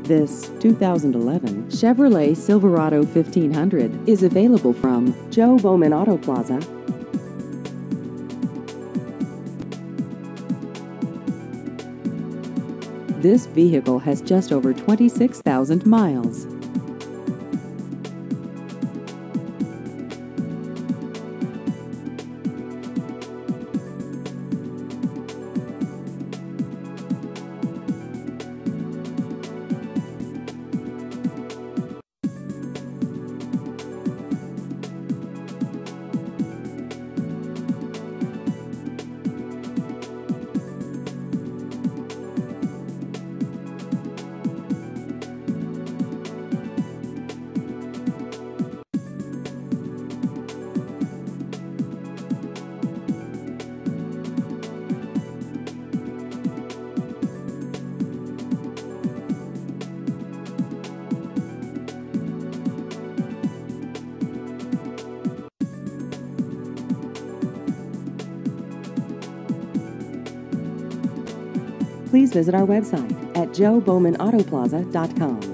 This 2011 Chevrolet Silverado 1500 is available from Joe Bowman Auto Plaza. This vehicle has just over 26,000 miles. Please visit our website at joebowmanautoplaza.com.